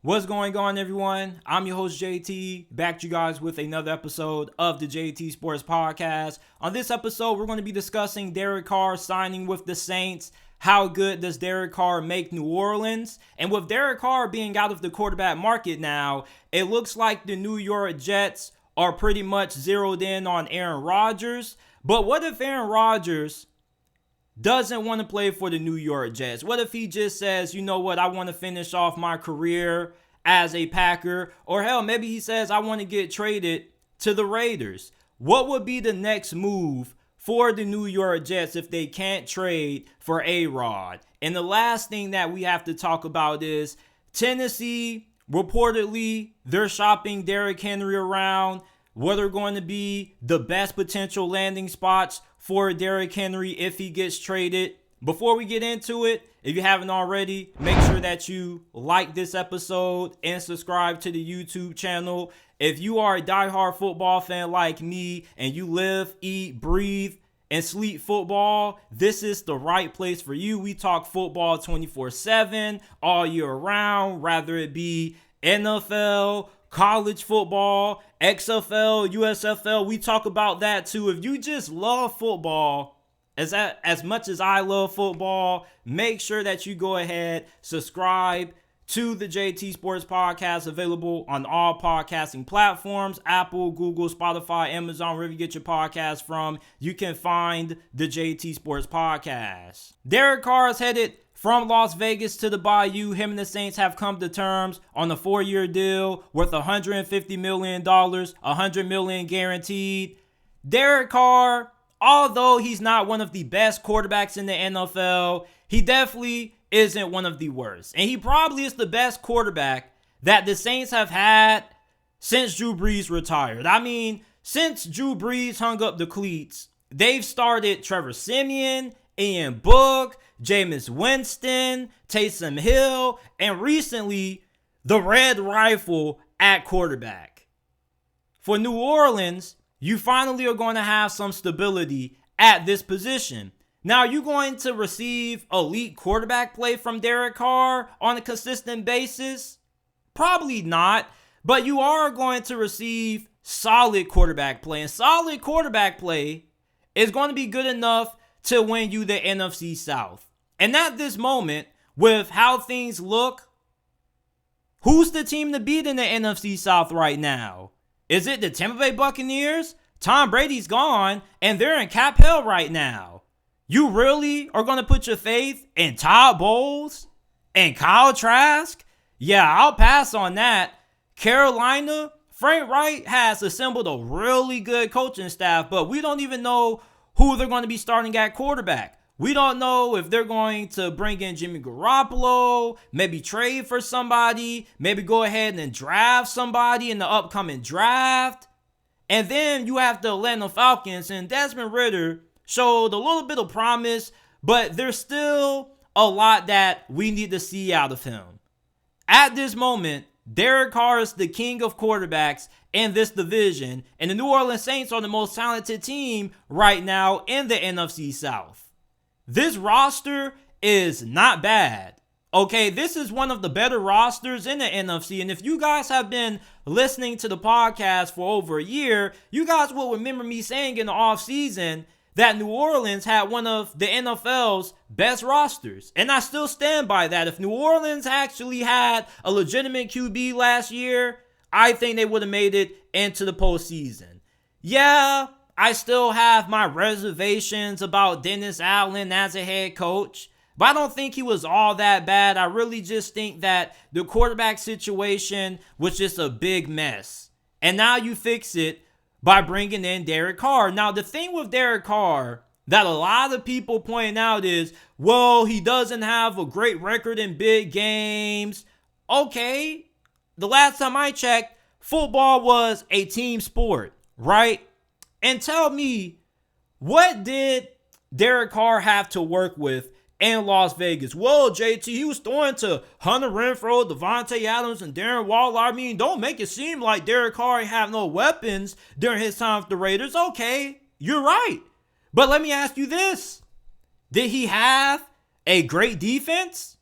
What's going on, everyone? I'm your host, JT, back to you guys with another episode of the JT Sports Podcast. On this episode, we're going to be discussing Derek Carr signing with the Saints. How good does Derek Carr make New Orleans? And with Derek Carr being out of the quarterback market now, it looks like the New York Jets are pretty much zeroed in on Aaron Rodgers. But what if Aaron Rodgers doesn't want to play for the New York Jets? What if he just says, you know what, I want to finish off my career as a Packer? Or hell, maybe he says, I want to get traded to the Raiders. What would be the next move for the New York Jets if they can't trade for A-Rod? And the last thing that we have to talk about is Tennessee. Reportedly, they're shopping Derrick Henry around. What are going to be the best potential landing spots for Derrick Henry if he gets traded? Before we get into it, if you haven't already, make sure that you like this episode and subscribe to the YouTube channel. If you are a diehard football fan like me and you live, eat, breathe, and sleep football, this is the right place for you. We talk football 24/7 all year round, rather it be NFL, college football, XFL, USFL. We talk about that too. If you just love football as much as I love football, make sure that you go ahead, subscribe to the JT Sports Podcast, available on all podcasting platforms: Apple, Google, Spotify, Amazon, wherever you get your podcast from. You can find the JT Sports Podcast. Derek Carr is headed from Las Vegas to the Bayou. Him and the Saints have come to terms on a 4-year deal worth $150 million, $100 million guaranteed. Derek Carr, although he's not one of the best quarterbacks in the NFL, he definitely isn't one of the worst. And he probably is the best quarterback that the Saints have had since Drew Brees retired. I mean, since Drew Brees hung up the cleats, they've started Trevor Siemian, Ian Book, Jameis Winston, Taysom Hill, and recently the Red Rifle at quarterback. For New Orleans, you finally are going to have some stability at this position. Now, are you going to receive elite quarterback play from Derek Carr on a consistent basis? Probably not, but you are going to receive solid quarterback play, and solid quarterback play is going to be good enough to win you the NFC South. And at this moment, with how things look, who's the team to beat in the NFC South right now? Is it the Tampa Bay Buccaneers? Tom Brady's gone, and they're in cap hell right now. You really are going to put your faith in Todd Bowles and Kyle Trask? Yeah, I'll pass on that. Carolina, Frank Wright has assembled a really good coaching staff, but we don't even know who they're going to be starting at quarterback. We don't know if they're going to bring in Jimmy Garoppolo, maybe trade for somebody, maybe go ahead and draft somebody in the upcoming draft. And then you have the Atlanta Falcons, and Desmond Ridder showed a little bit of promise, but there's still a lot that we need to see out of him. At this moment, Derek Carr is the king of quarterbacks in this division, and the New Orleans Saints are the most talented team right now in the NFC South. This roster is not bad. Okay, this is one of the better rosters in the NFC, and if you guys have been listening to the podcast for over a year, you guys will remember me saying in the offseason that New Orleans had one of the NFL's best rosters. And I still stand by that. If New Orleans actually had a legitimate QB last year, I think they would have made it into the postseason. Yeah, I still have my reservations about Dennis Allen as a head coach, but I don't think he was all that bad. I really just think that the quarterback situation was just a big mess. And now you fix it by bringing in Derek Carr. Now, the thing with Derek Carr that a lot of people point out is, well, he doesn't have a great record in big games. Okay, the last time I checked, football was a team sport, right? And tell me, what did Derek Carr have to work with in Las Vegas? Well, JT, he was throwing to Hunter Renfrow, Devontae Adams, and Darren Waller. I mean, don't make it seem like Derek Carr have no weapons during his time with the Raiders. Okay, you're right. But let me ask you this. Did he have a great defense?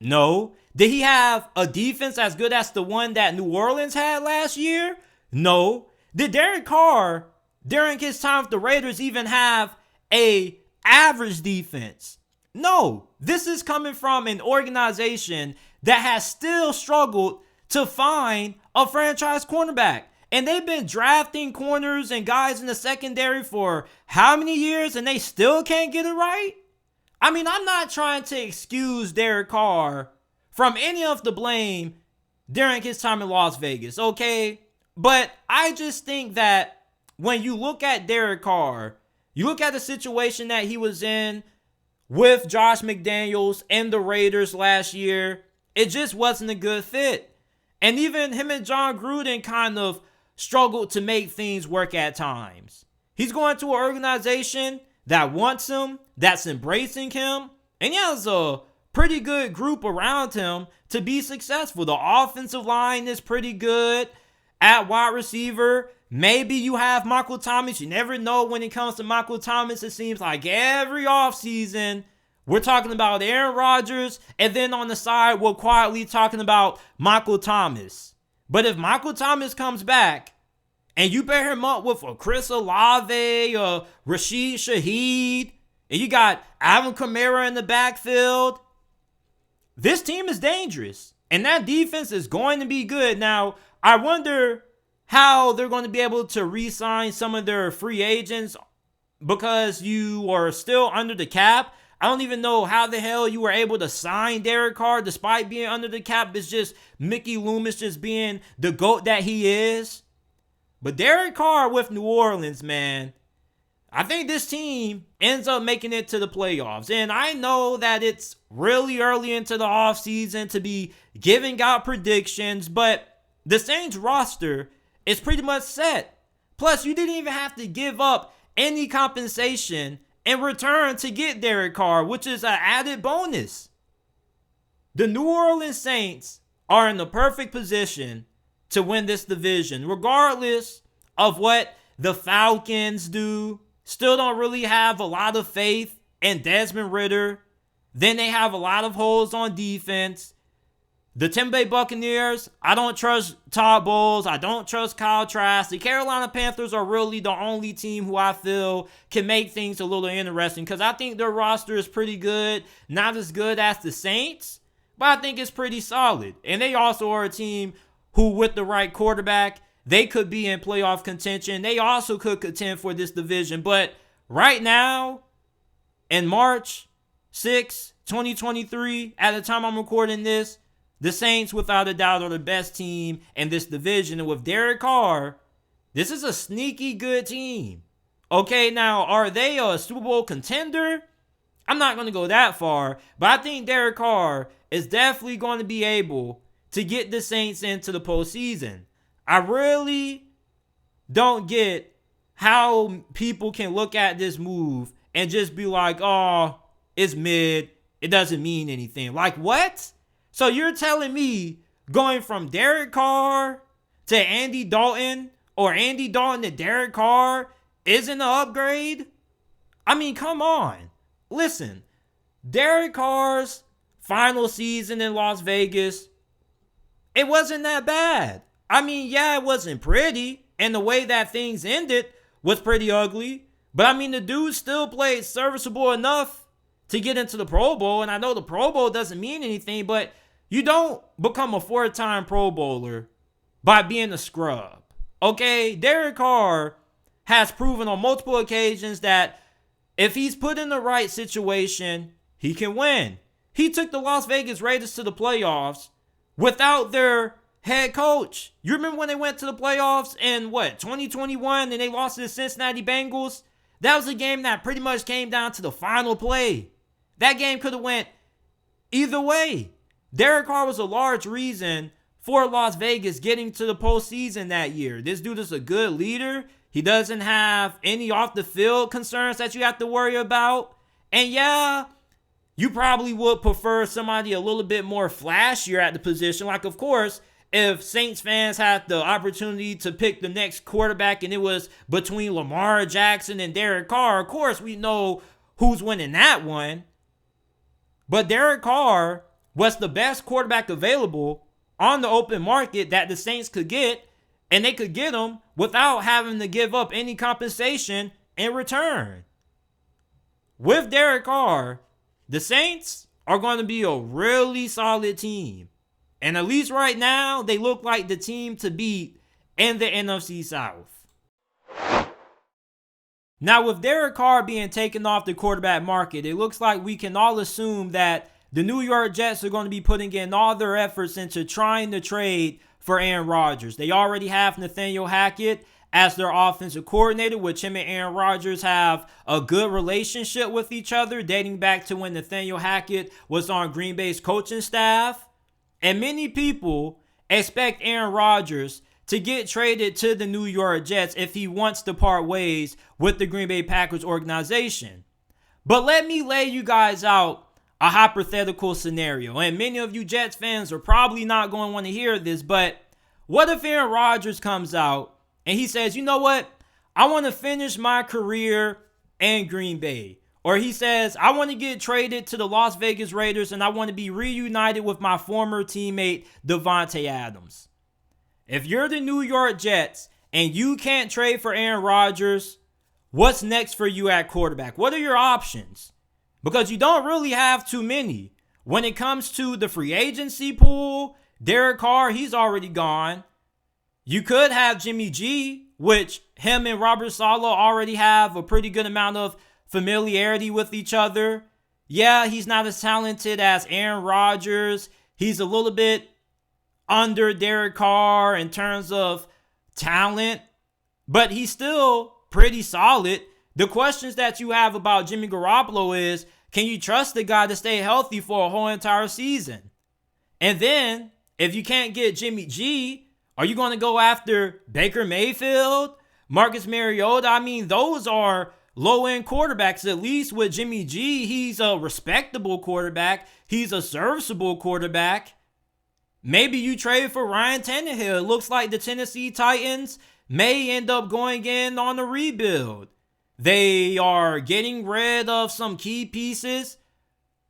No. Did he have a defense as good as the one that New Orleans had last year? No. Did Derek Carr, during his time with the Raiders, even have a average defense? No. This is coming from an organization that has still struggled to find a franchise cornerback. And they've been drafting corners and guys in the secondary for how many years, and they still can't get it right? I mean, I'm not trying to excuse Derek Carr from any of the blame during his time in Las Vegas, okay? But I just think that when you look at Derek Carr, you look at the situation that he was in with Josh McDaniels and the Raiders last year, it just wasn't a good fit. And even him and John Gruden kind of struggled to make things work at times. He's going to an organization that wants him, that's embracing him, and he has a pretty good group around him to be successful. The offensive line is pretty good. At wide receiver, maybe you have Michael Thomas. You never know when it comes to Michael Thomas. It seems like every offseason we're talking about Aaron Rodgers, and then on the side we're quietly talking about Michael Thomas. But if Michael Thomas comes back and you pair him up with a Chris Olave or Rashid Shaheed, and you got Alvin Kamara in the backfield, this team is dangerous. And that defense is going to be good. Now, I wonder how they're going to be able to re-sign some of their free agents because you are still under the cap. I don't even know how the hell you were able to sign Derek Carr despite being under the cap. It's just Mickey Loomis just being the GOAT that he is. But Derek Carr with New Orleans, man, I think this team ends up making it to the playoffs. And I know that it's really early into the offseason to be giving out predictions, but the Saints roster is pretty much set. Plus, you didn't even have to give up any compensation in return to get Derek Carr, which is an added bonus. The New Orleans Saints are in the perfect position to win this division, regardless of what the Falcons do. Still don't really have a lot of faith in Desmond Ridder. Then they have a lot of holes on defense. The Tampa Bay Buccaneers, I don't trust Todd Bowles. I don't trust Kyle Trask. The Carolina Panthers are really the only team who I feel can make things a little interesting because I think their roster is pretty good. Not as good as the Saints, but I think it's pretty solid. And they also are a team who, with the right quarterback, they could be in playoff contention. They also could contend for this division. But right now, in March 6, 2023, at the time I'm recording this, the Saints, without a doubt, are the best team in this division. And with Derek Carr, this is a sneaky good team. Okay, now, are they a Super Bowl contender? I'm not going to go that far, but I think Derek Carr is definitely going to be able to get the Saints into the postseason. I really don't get how people can look at this move and just be like, oh, it's mid. It doesn't mean anything. Like, what? So you're telling me going from Derek Carr to Andy Dalton or Andy Dalton to Derek Carr isn't an upgrade? I mean, come on. Listen, Derek Carr's final season in Las Vegas, it wasn't that bad. I mean, yeah, it wasn't pretty, and the way that things ended was pretty ugly. But I mean, the dude still played serviceable enough to get into the Pro Bowl. And I know the Pro Bowl doesn't mean anything, but you don't become a 4-time Pro Bowler by being a scrub. Okay, Derek Carr has proven on multiple occasions that if he's put in the right situation, he can win. He took the Las Vegas Raiders to the playoffs without their head coach. You remember when they went to the playoffs in 2021 and they lost to the Cincinnati Bengals? That was a game that pretty much came down to the final play. That game could have went either way. Derek Carr was a large reason for Las Vegas getting to the postseason that year. This dude is a good leader. He doesn't have any off the field concerns that you have to worry about. And yeah, you probably would prefer somebody a little bit more flashier at the position. Like, of course, if Saints fans had the opportunity to pick the next quarterback and it was between Lamar Jackson and Derek Carr, of course we know who's winning that one. But Derek Carr was the best quarterback available on the open market that the Saints could get, and they could get him without having to give up any compensation in return. With Derek Carr, the Saints are going to be a really solid team. And at least right now, they look like the team to beat in the NFC South. Now, with Derek Carr being taken off the quarterback market, it looks like we can all assume that the New York Jets are going to be putting in all their efforts into trying to trade for Aaron Rodgers. They already have Nathaniel Hackett as their offensive coordinator, which him and Aaron Rodgers have a good relationship with each other, dating back to when Nathaniel Hackett was on Green Bay's coaching staff. And many people expect Aaron Rodgers to get traded to the New York Jets if he wants to part ways with the Green Bay Packers organization. But let me lay you guys out a hypothetical scenario. And many of you Jets fans are probably not going to want to hear this, but what if Aaron Rodgers comes out and he says, you know what? I want to finish my career in Green Bay. Or he says, I want to get traded to the Las Vegas Raiders and I want to be reunited with my former teammate, Davante Adams. If you're the New York Jets and you can't trade for Aaron Rodgers, what's next for you at quarterback? What are your options? Because you don't really have too many. When it comes to the free agency pool, Derek Carr, he's already gone. You could have Jimmy G, which him and Robert Saleh already have a pretty good amount of familiarity with each other. Yeah, he's not as talented as Aaron Rodgers. He's a little bit under Derek Carr in terms of talent, but he's still pretty solid. The questions that you have about Jimmy Garoppolo is, can you trust the guy to stay healthy for a whole entire season? And then, if you can't get Jimmy G, are you going to go after Baker Mayfield, Marcus Mariota? I mean, those are low-end quarterbacks. At least with Jimmy G, he's a respectable quarterback. He's a serviceable quarterback. Maybe you trade for Ryan Tannehill. It looks like the Tennessee Titans may end up going in on a rebuild. They are getting rid of some key pieces.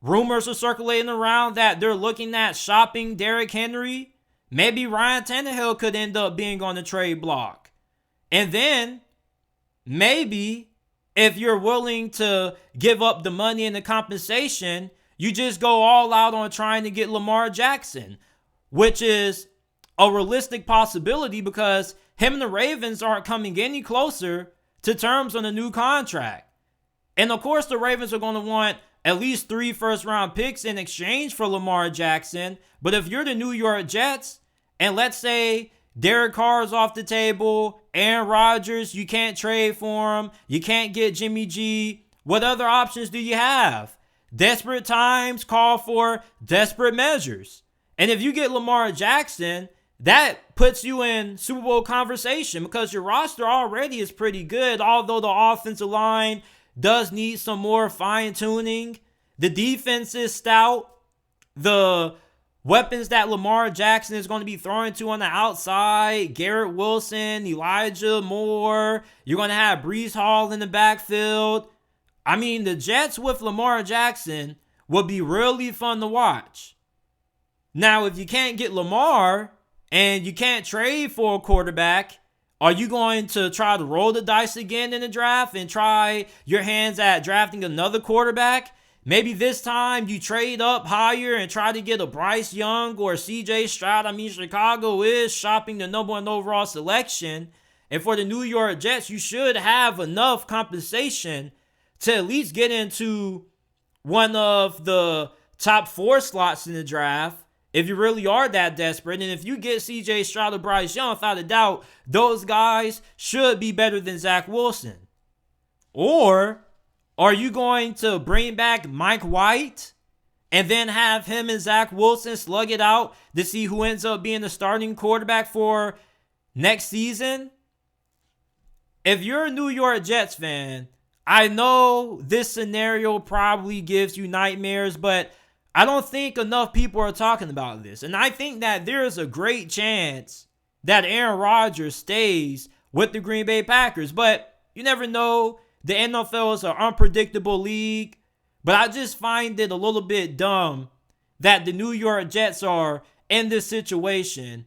Rumors are circulating around that they're looking at shopping Derrick Henry. Maybe Ryan Tannehill could end up being on the trade block. And then, maybe, if you're willing to give up the money and the compensation, you just go all out on trying to get Lamar Jackson, which is a realistic possibility because him and the Ravens aren't coming any closer to terms on a new contract. And of course, the Ravens are going to want at least 3 first-round picks in exchange for Lamar Jackson. But if you're the New York Jets, and let's say Derek Carr is off the table, Aaron Rodgers, you can't trade for him, you can't get Jimmy G, what other options do you have? Desperate times call for desperate measures. And if you get Lamar Jackson, that puts you in Super Bowl conversation because your roster already is pretty good, although the offensive line does need some more fine-tuning. The defense is stout. The weapons that Lamar Jackson is going to be throwing to on the outside, Garrett Wilson, Elijah Moore, you're going to have Brees Hall in the backfield. I mean, the Jets with Lamar Jackson will be really fun to watch. Now, if you can't get Lamar and you can't trade for a quarterback, are you going to try to roll the dice again in the draft and try your hands at drafting another quarterback? Maybe this time you trade up higher and try to get a Bryce Young or CJ Stroud. I mean, Chicago is shopping the number 1 overall selection. And for the New York Jets, you should have enough compensation to at least get into one of the top 4 slots in the draft. If you really are that desperate, and if you get CJ Stroud or Bryce Young, without a doubt, those guys should be better than Zach Wilson. Or are you going to bring back Mike White and then have him and Zach Wilson slug it out to see who ends up being the starting quarterback for next season? If you're a New York Jets fan, I know this scenario probably gives you nightmares, but I don't think enough people are talking about this. And I think that there is a great chance that Aaron Rodgers stays with the Green Bay Packers. But you never know. The NFL is an unpredictable league. But I just find it a little bit dumb that the New York Jets are in this situation,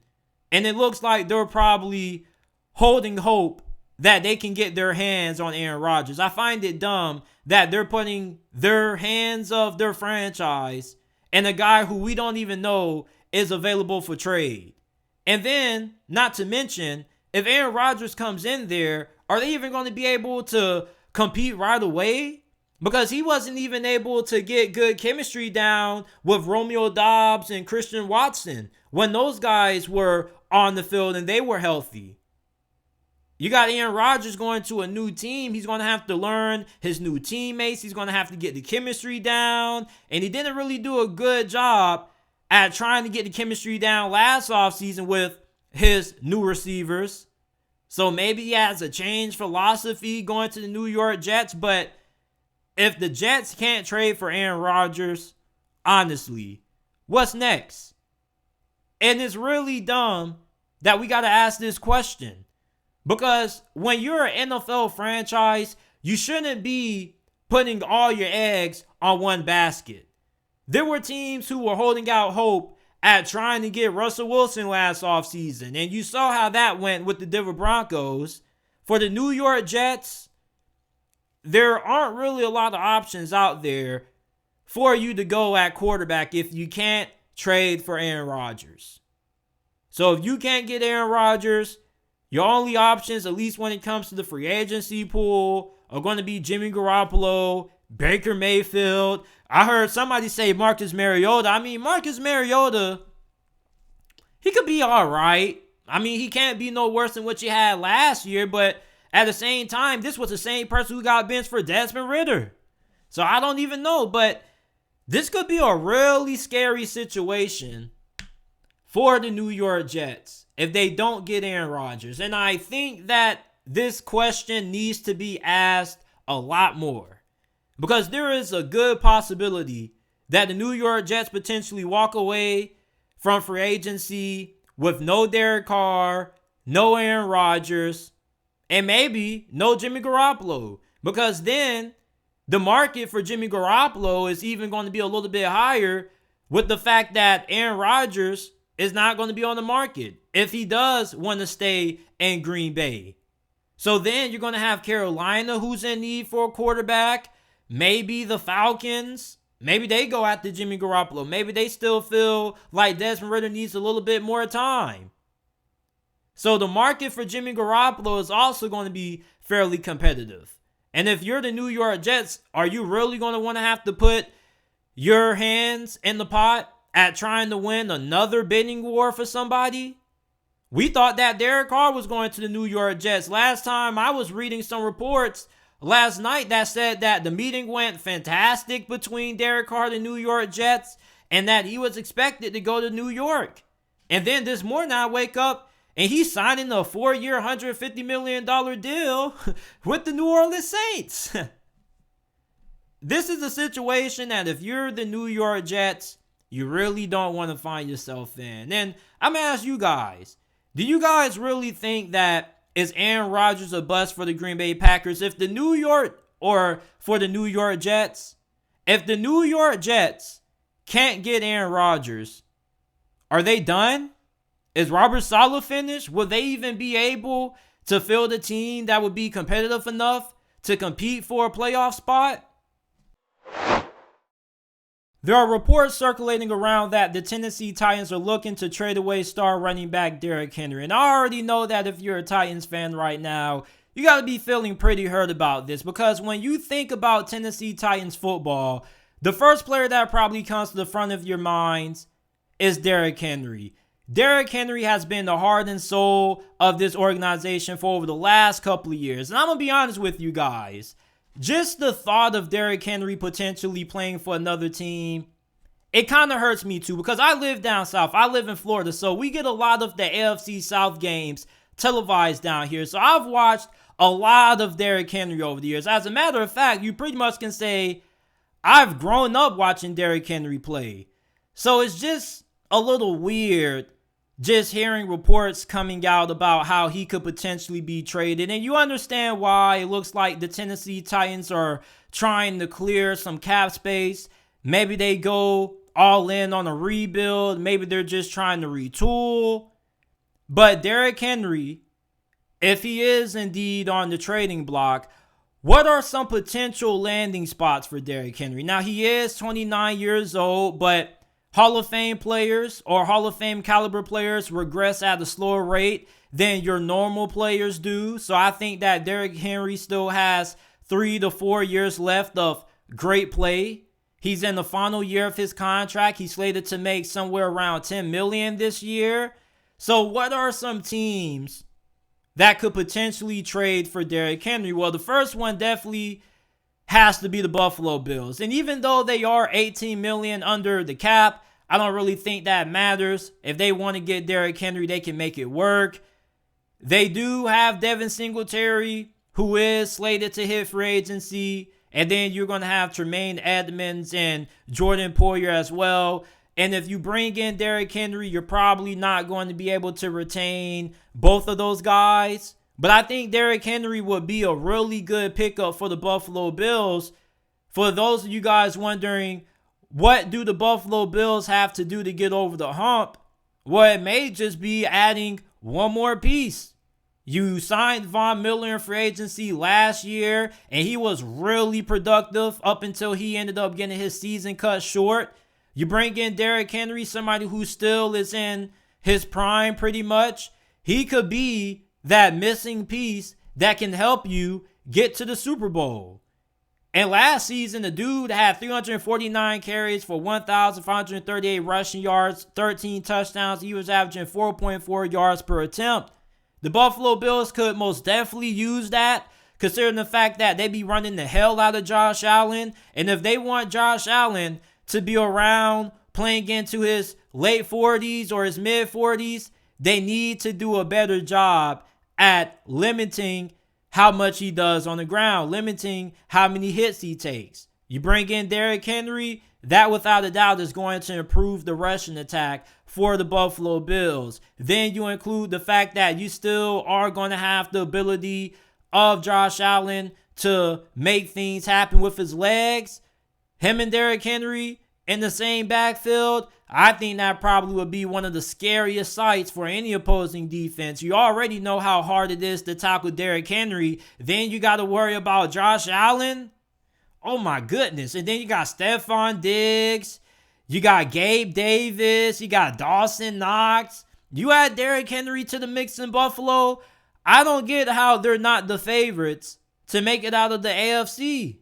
and it looks like they're probably holding hope that they can get their hands on Aaron Rodgers. I find it dumb that they're putting their hands of their franchise and a guy who we don't even know is available for trade. And then, not to mention, if Aaron Rodgers comes in there, are they even going to be able to compete right away? Because he wasn't even able to get good chemistry down with Romeo Doubs and Christian Watson when those guys were on the field and they were healthy. You got Aaron Rodgers going to a new team. He's going to have to learn his new teammates. He's going to have to get the chemistry down. And he didn't really do a good job at trying to get the chemistry down last offseason with his new receivers. So maybe he has a change philosophy going to the New York Jets. But if the Jets can't trade for Aaron Rodgers, honestly, what's next? And it's really dumb that we got to ask this question. Because when you're an NFL franchise, you shouldn't be putting all your eggs on one basket. There were teams who were holding out hope at trying to get Russell Wilson last offseason. And you saw how that went with the Denver Broncos. For the New York Jets, there aren't really a lot of options out there for you to go at quarterback if you can't trade for Aaron Rodgers. So if you can't get Aaron Rodgers, your only options, at least when it comes to the free agency pool, are going to be Jimmy Garoppolo, Baker Mayfield. I heard somebody say Marcus Mariota. I mean, Marcus Mariota, he could be all right. I mean, he can't be no worse than what you had last year, but at the same time, this was the same person who got benched for Desmond Ridder. So I don't even know, but this could be a really scary situation for the New York Jets if they don't get Aaron Rodgers. And I think that this question needs to be asked a lot more. Because there is a good possibility that the New York Jets potentially walk away from free agency with no Derek Carr, no Aaron Rodgers, and maybe no Jimmy Garoppolo. Because then the market for Jimmy Garoppolo is even going to be a little bit higher with the fact that Aaron Rodgers is not going to be on the market if he does want to stay in Green Bay. So then you're going to have Carolina, who's in need for a quarterback. Maybe the Falcons, maybe they go after Jimmy Garoppolo. Maybe they still feel like Desmond Ridder needs a little bit more time. So the market for Jimmy Garoppolo is also going to be fairly competitive. And if you're the New York Jets, are you really going to want to have to put your hands in the pot at trying to win another bidding war for somebody? We thought that Derek Carr was going to the New York Jets. Last time I was reading some reports last night that said that the meeting went fantastic between Derek Carr and the New York Jets and that he was expected to go to New York. And then this morning I wake up and he's signing a 4-year, $150 million deal with the New Orleans Saints. This is a situation that if you're the New York Jets, you really don't want to find yourself in. And I'm going to ask you guys, do you guys really think that is Aaron Rodgers a bust for the Green Bay Packers? If the New York, or for the New York Jets, if the New York Jets can't get Aaron Rodgers, are they done? Is Robert Saleh finished? Will they even be able to field a team that would be competitive enough to compete for a playoff spot? There are reports circulating around that the Tennessee Titans are looking to trade away star running back Derrick Henry. And I already know that if you're a Titans fan right now, you got to be feeling pretty hurt about this. Because when you think about Tennessee Titans football, the first player that probably comes to the front of your minds is Derrick Henry. Derrick Henry has been the heart and soul of this organization for over the last couple of years. And I'm going to be honest with you guys. Just the thought of Derrick Henry potentially playing for another team, it kind of hurts me too, because I live down south. I live in Florida, so we get a lot of the AFC South games televised down here. So I've watched a lot of Derrick Henry over the years. As a matter of fact, you pretty much can say I've grown up watching Derrick Henry play. So it's just a little weird just hearing reports coming out about how he could potentially be traded. And you understand why. It looks like the Tennessee Titans are trying to clear some cap space. Maybe they go all in on a rebuild. Maybe they're just trying to retool. But Derrick Henry, if he is indeed on the trading block, what are some potential landing spots for Derrick Henry? Now, he is 29 years old, but Hall of Fame players or Hall of Fame caliber players regress at a slower rate than your normal players do. So I think that Derrick Henry still has 3 to 4 years left of great play. He's in the final year of his contract. He's slated to make somewhere around $10 million this year. So what are some teams that could potentially trade for Derrick Henry? Well, the first one definitely has to be the Buffalo Bills. And even though they are $18 million under the cap, I don't really think that matters. If they want to get Derrick Henry, they can make it work. They do have Devin Singletary, who is slated to hit free agency. And then you're going to have Tremaine Edmonds and Jordan Poyer as well. And if you bring in Derrick Henry, you're probably not going to be able to retain both of those guys. But I think Derrick Henry would be a really good pickup for the Buffalo Bills. For those of you guys wondering, what do the Buffalo Bills have to do to get over the hump? Well, it may just be adding one more piece. You signed Von Miller in free agency last year, and he was really productive up until he ended up getting his season cut short. You bring in Derrick Henry, somebody who still is in his prime pretty much. He could be that missing piece that can help you get to the Super Bowl. And last season, the dude had 349 carries for 1,538 rushing yards, 13 touchdowns. He was averaging 4.4 yards per attempt. The Buffalo Bills could most definitely use that, considering the fact that they be running the hell out of Josh Allen. And if they want Josh Allen to be around playing into his late 40s or his mid 40s, they need to do a better job at limiting how much he does on the ground, limiting how many hits he takes. You bring in Derrick Henry, that without a doubt is going to improve the rushing attack for the Buffalo Bills. Then you include the fact that you still are going to have the ability of Josh Allen to make things happen with his legs. Him and Derrick Henry in the same backfield, I think that probably would be one of the scariest sights for any opposing defense. You already know how hard it is to tackle Derrick Henry. Then you got to worry about Josh Allen. Oh my goodness. And then you got Stephon Diggs. You got Gabe Davis. You got Dawson Knox. You add Derrick Henry to the mix in Buffalo. I don't get how they're not the favorites to make it out of the AFC.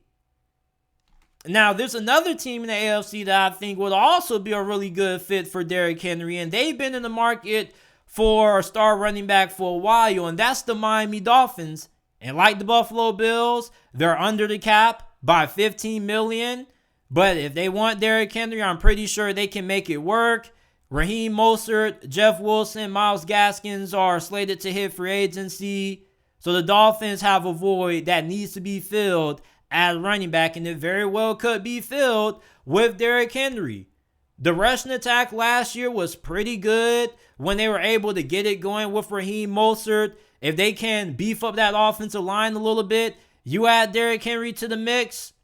Now, there's another team in the AFC that I think would also be a really good fit for Derrick Henry, and they've been in the market for a star running back for a while, and that's the Miami Dolphins. And like the Buffalo Bills, they're under the cap by $15 million. But if they want Derrick Henry, I'm pretty sure they can make it work. Raheem Mostert, Jeff Wilson, Myles Gaskins are slated to hit free agency. So the Dolphins have a void that needs to be filled at running back, and it very well could be filled with Derrick Henry. The rushing attack last year was pretty good when they were able to get it going with Raheem Mostert. If they can beef up that offensive line a little bit, you add Derrick Henry to the mix,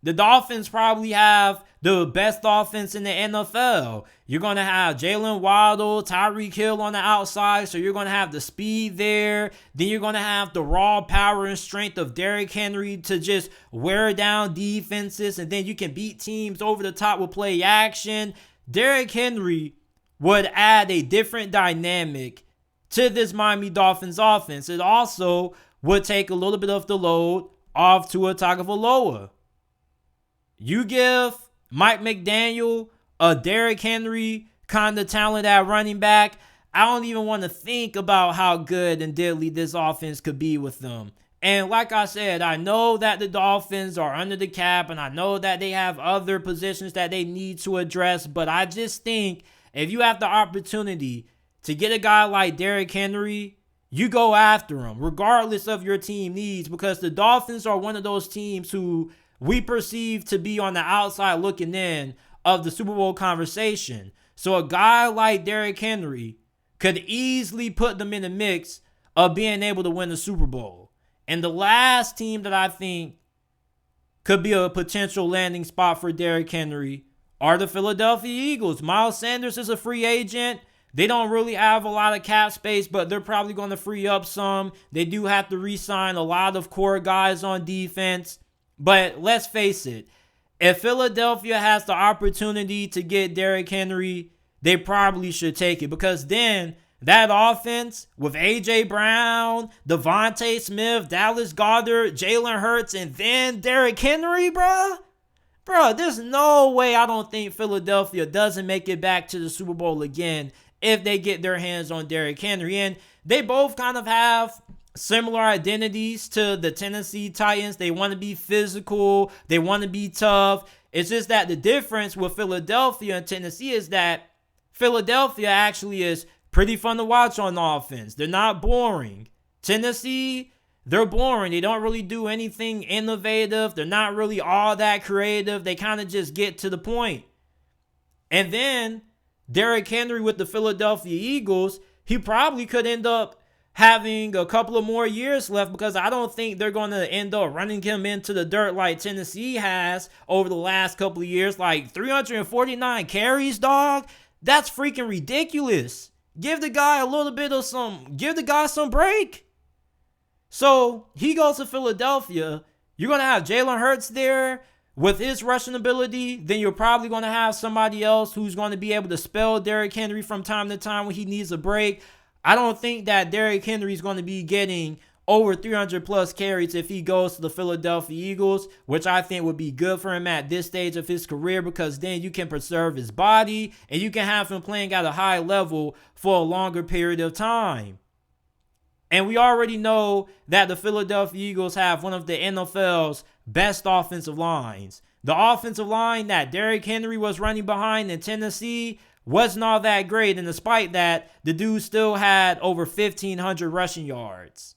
the Dolphins probably have the best offense in the NFL. You're going to have Jalen Waddle, Tyreek Hill on the outside, so you're going to have the speed there. Then you're going to have the raw power and strength of Derrick Henry to just wear down defenses, and then you can beat teams over the top with play action. Derrick Henry would add a different dynamic to this Miami Dolphins offense. It also would take a little bit of the load off Tua Tagovailoa. You give Mike McDaniel a Derrick Henry kind of talent at running back, I don't even want to think about how good and deadly this offense could be with them. And like I said, I know that the Dolphins are under the cap, and I know that they have other positions that they need to address, but I just think if you have the opportunity to get a guy like Derrick Henry, you go after him, regardless of your team needs, because the Dolphins are one of those teams who we perceive to be on the outside looking in of the Super Bowl conversation. So a guy like Derrick Henry could easily put them in the mix of being able to win the Super Bowl. And the last team that I think could be a potential landing spot for Derrick Henry are the Philadelphia Eagles. Miles Sanders is a free agent. They don't really have a lot of cap space, but they're probably going to free up some. They do have to re-sign a lot of core guys on defense. But let's face it, if Philadelphia has the opportunity to get Derrick Henry, they probably should take it, because then that offense with A.J. Brown, Devontae Smith, Dallas Goedert, Jalen Hurts, and then Derrick Henry, bruh, there's no way I don't think Philadelphia doesn't make it back to the Super Bowl again if they get their hands on Derrick Henry. And they both kind of have similar identities to the Tennessee Titans. They want to be physical. They want to be tough. It's just that the difference with Philadelphia and Tennessee is that Philadelphia actually is pretty fun to watch on offense. They're not boring. Tennessee, they're boring. They don't really do anything innovative. They're not really all that creative. They kind of just get to the point. And then Derrick Henry with the Philadelphia Eagles, he probably could end up having a couple of more years left, because I don't think they're going to end up running him into the dirt like Tennessee has over the last couple of years. Like 349 carries, dog. That's freaking ridiculous. Give the guy a little bit of give the guy some break. So he goes to Philadelphia. You're going to have Jalen Hurts there with his rushing ability. Then you're probably going to have somebody else who's going to be able to spell Derrick Henry from time to time when he needs a break. I don't think that Derrick Henry is going to be getting over 300 plus carries if he goes to the Philadelphia Eagles, which I think would be good for him at this stage of his career, because then you can preserve his body and you can have him playing at a high level for a longer period of time. And we already know that the Philadelphia Eagles have one of the NFL's best offensive lines. The offensive line that Derrick Henry was running behind in Tennessee wasn't all that great, and despite that, the dude still had over 1,500 rushing yards.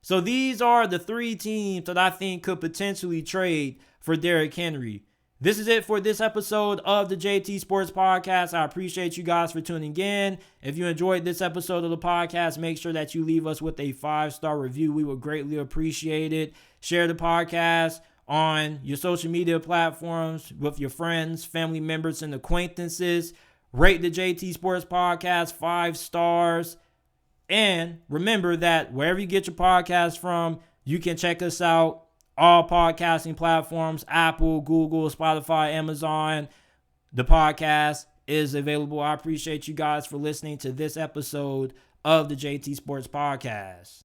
So these are the three teams that I think could potentially trade for Derrick Henry. This is it for this episode of the JT Sports Podcast. I appreciate you guys for tuning in. If you enjoyed this episode of the podcast, make sure that you leave us with a 5-star review. We would greatly appreciate it. Share the podcast on your social media platforms with your friends, family members, and acquaintances. Rate the JT Sports Podcast 5 stars. And remember that wherever you get your podcast from, you can check us out. All podcasting platforms, Apple, Google, Spotify, Amazon. The podcast is available. I appreciate you guys for listening to this episode of the JT Sports Podcast.